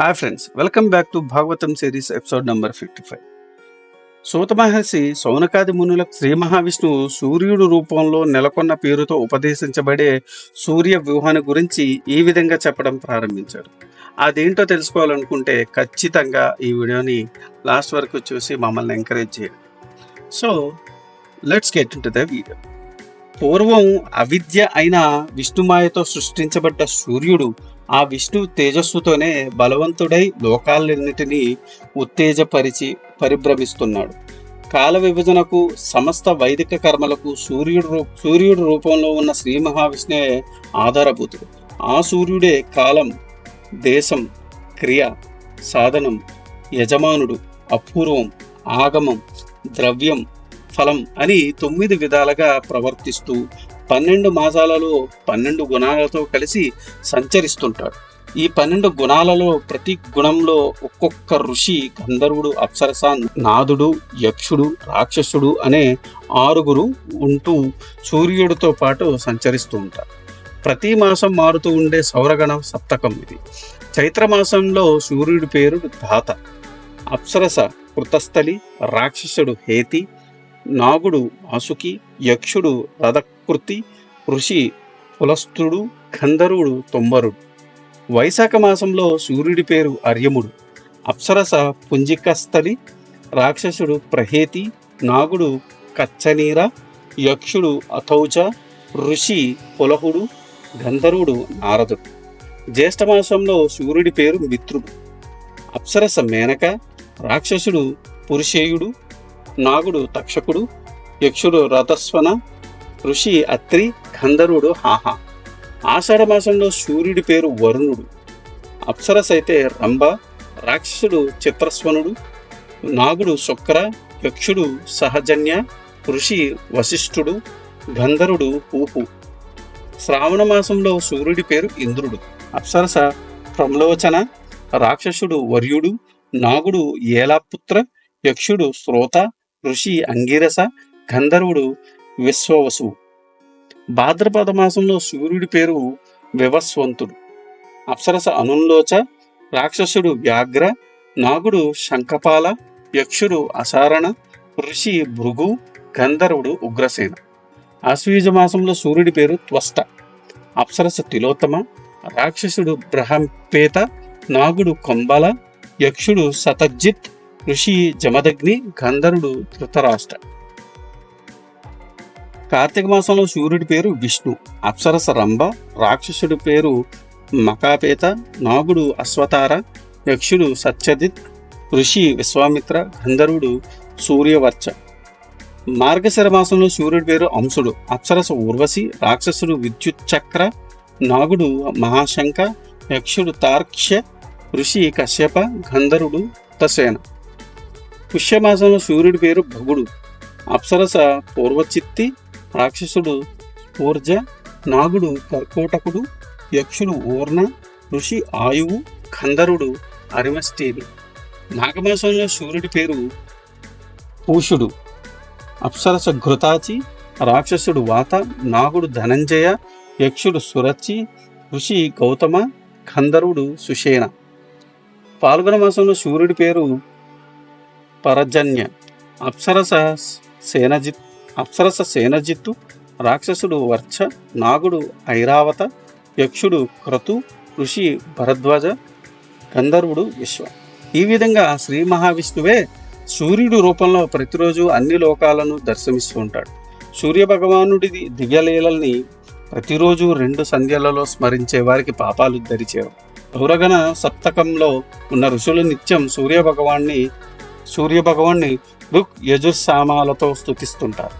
Hi friends, welcome back to Bhagavatam series episode number 55. సూత మహర్షి శౌనకాది మునులకు శ్రీ మహావిష్ణువు సూర్యుడు రూపంలో నెలకొన్న పేరుతో ఉపదేశించబడే సూర్య వ్యూహాన్ని గురించి ఈ విధంగా చెప్పడం ప్రారంభించారు. అదేంటో తెలుసుకోవాలనుకుంటే ఖచ్చితంగా ఈ వీడియోని లాస్ట్ వరకు చూసి మమ్మల్ని ఎంకరేజ్ చేయండి. So let's get into the video. పూర్వం అవిద్య అయిన విష్ణుమాయతో సృష్టించబడ్డ సూర్యుడు ఆ విష్ణు తేజస్సుతోనే బలవంతుడై లోకాలన్నిటినీ ఉత్తేజపరిచి పరిభ్రమిస్తున్నాడు. కాల విభజనకు సమస్త వైదిక కర్మలకు సూర్యుడు రూపంలో ఉన్న శ్రీ మహావిష్ణువే ఆధారభూతుడు. ఆ సూర్యుడే కాలం, దేశం, క్రియ, సాధనం, యజమానుడు, అపూర్వం, ఆగమం, ద్రవ్యం, ఫలం అని 9 విధాలుగా ప్రవర్తిస్తూ 12 మాసాలలో 12 గుణాలతో కలిసి సంచరిస్తుంటాడు. ఈ 12 గుణాలలో ప్రతి గుణంలో ఒక్కొక్క ఋషి, గంధర్వుడు, అప్సరస, నాదుడు, యక్షుడు, రాక్షసుడు అనే 6 ఉంటూ సూర్యుడితో పాటు సంచరిస్తూ ఉంటారు. ప్రతి మాసం మారుతూ ఉండే సౌరగణం సప్తకం ఇది. చైత్రమాసంలో సూర్యుడి పేరు ధాత, అప్సరస కృతస్థలి, రాక్షసుడు హేతి, నాగుడు వాసుకి, యక్షుడు రథకృతి, ఋషి పులస్తుడు, గంధర్వుడు తొంబరుడు. వైశాఖ మాసంలో సూర్యుడి పేరు అర్యముడు, అప్సరస పుంజికస్థలి, రాక్షసుడు ప్రహేతి, నాగుడు కచ్చనీర, యక్షుడు అథౌజ, ఋషి పులహుడు, గంధర్వుడు నారదుడు. జ్యేష్ఠమాసంలో సూర్యుడి పేరు మిత్రుడు, అప్సరస మేనక, రాక్షసుడు పురుషేయుడు, నాగుడు తక్షకుడు, యక్షుడు రథస్వన, ఋషి అత్రి, గంధర్వుడు హాహ. ఆషాఢ మాసంలో సూర్యుడి పేరు వరుణుడు, అప్సరస అయితే రంభ, రాక్షసుడు చిత్రస్వనుడు, నాగుడు శుక్ర, యక్షుడు సహజన్య, ఋషి వశిష్ఠుడు, గంధర్వుడు పూపు. శ్రావణ మాసంలో సూర్యుడి పేరు ఇంద్రుడు, అప్సరస ప్రమ్లోచన, రాక్షసుడు వర్యుడు, నాగుడు ఏలాపుత్ర, యక్షుడు శ్రోత, ఋషి అంగిరస, గంధర్వుడు విశ్వవసువు. భాద్రపద మాసంలో సూర్యుడి పేరు వివస్వంతుడు, అప్సరస అనుల్లోచ, రాక్షసుడు వ్యాఘ్ర, నాగుడు శంఖపాల, యక్షుడు అసారణ, ఋషి భృగు, గంధర్వుడు ఉగ్రసేన. ఆశ్వీజ మాసంలో సూర్యుడి పేరు త్వష్ట, అప్సరస తిలోత్తమ, రాక్షసుడు బ్రహంపేత, నాగుడు కొంబల, యక్షుడు శతజిత్, ఋషి జమదగ్ని, గంధర్వుడు ధృతరాష్ట్ర. కార్తీక మాసంలో సూర్యుడి పేరు విష్ణు, అప్సరస రంభ, రాక్షసుడి పేరు మకాపేత, నాగుడు అశ్వతార, యక్షుడు సత్యజిత్, ఋషి విశ్వామిత్ర, గంధర్వుడు సూర్యవర్చ. మార్గశిర మాసంలో సూర్యుడి పేరు అంశుడు, అప్సరస ఊర్వశి, రాక్షసుడు విద్యుత్ చక్ర, నాగుడు మహాశంక, యక్షుడు తార్క్ష్య, ఋషి కశ్యప, గంధర్వుడు తసేన. పుష్యమాసంలో సూర్యుడి పేరు భగుడు, అప్సరస పూర్వచిత్తి, రాక్షసుడు ఊర్జ, నాగుడు కర్కోటకుడు, యక్షుడు ఊర్ణ, ఋషి ఆయువు, గంధర్వుడు అరిమస్తేని. మాఘమాసంలో సూర్యుడి పేరు పూషుడు, అప్సరస ఘృతాచి, రాక్షసుడు వాత, నాగుడు ధనంజయ, యక్షుడు సురచి, ఋషి గౌతమ, గంధర్వుడు సుషేణ. పాల్గొన మాసంలో సూర్యుడి పేరు పరజన్య, అప్సరస సేనజిత్తు, రాక్షసుడు వర్చ, నాగుడు ఐరావత, యక్షుడు క్రతు, ఋషి భరద్వాజ, గంధర్వుడు విశ్వ. ఈ విధంగా శ్రీ మహావిష్ణువే సూర్యుడు రూపంలో ప్రతిరోజు అన్ని లోకాలను దర్శనమిస్తూ ఉంటాడు. సూర్య భగవానుడి దివ్యలీలల్ని ప్రతిరోజు 2 సంధ్యలలో స్మరించే వారికి పాపాలు దరిచేరు. గౌరగణ సప్తకంలో ఉన్న ఋషులు నిత్యం సూర్యభగవాన్ని ఋక్ యజుస్సామాలతో స్తుతిస్తుంటారు.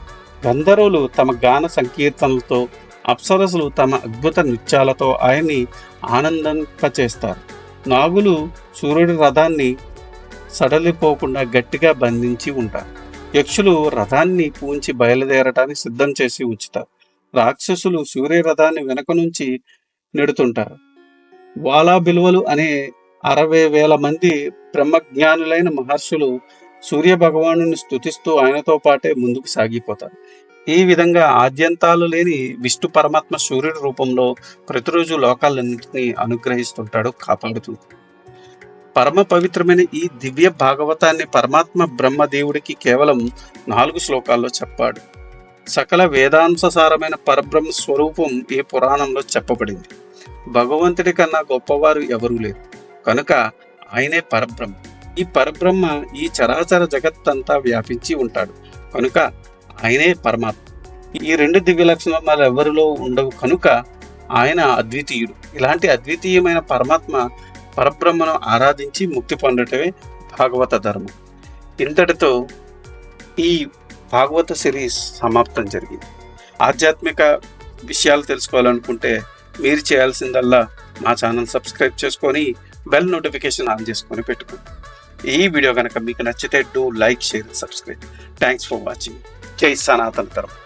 గంధర్వులు తమ గాన సంకీర్తనలతో, అప్సరసులు తమ అద్భుత నృత్యాలతో ఆయన్ని ఆనందింపచేస్తారు. నాగులు సూర్యుడి రథాన్ని సడలిపోకుండా గట్టిగా బంధించి ఉంటారు. యక్షులు రథాన్ని పూంచి బయలుదేరటానికి సిద్ధం చేసి ఉంచుతారు. రాక్షసులు సూర్య రథాన్ని వెనక నుంచి నెడుతుంటారు. వాలా బిలువలు అనే 60,000 మంది బ్రహ్మజ్ఞానులైన మహర్షులు సూర్య భగవాను స్తుతిస్తూ ఆయనతో పాటే ముందుకు సాగిపోతారు. ఈ విధంగా ఆద్యంతాలు లేని విష్ణు పరమాత్మ సూర్యుడి రూపంలో ప్రతిరోజు లోకాలన్నింటినీ అనుగ్రహిస్తుంటాడు, కాపాడుతూ. పరమ పవిత్రమైన ఈ దివ్య భాగవతాన్ని పరమాత్మ బ్రహ్మదేవుడికి కేవలం 4 శ్లోకాల్లో చెప్పాడు. సకల వేదాంశసారమైన పరబ్రహ్మ స్వరూపం ఈ పురాణంలో చెప్పబడింది. భగవంతుడి కన్నా గొప్పవారు ఎవరూ లేరు కనుక ఆయనే పరబ్రహ్మ. ఈ పరబ్రహ్మ ఈ చరాచర జగత్తంతా వ్యాపించి ఉంటాడు కనుక ఆయనే పరమాత్మ. ఈ 2 దివ్య లక్షణాలు ఎవరిలో ఉండవు కనుక ఆయన అద్వితీయుడు. ఇలాంటి అద్వితీయమైన పరబ్రహ్మను ఆరాధించి ముక్తి పొందటమే భాగవత ధర్మం. ఇంతటితో ఈ భాగవత సిరీస్ సమాప్తం జరిగింది. ఆధ్యాత్మిక విషయాలు తెలుసుకోవాలనుకుంటే మీరు చేయాల్సిందల్లా మా ఛానల్ సబ్స్క్రైబ్ చేసుకొని బెల్ నోటిఫికేషన్ ఆన్ చేసుకొని పెట్టుకోండి. ఈ వీడియో కనుక మీకు నచ్చితే do like, share, subscribe. Thanks for watching. జై సనాతన ధర్మం.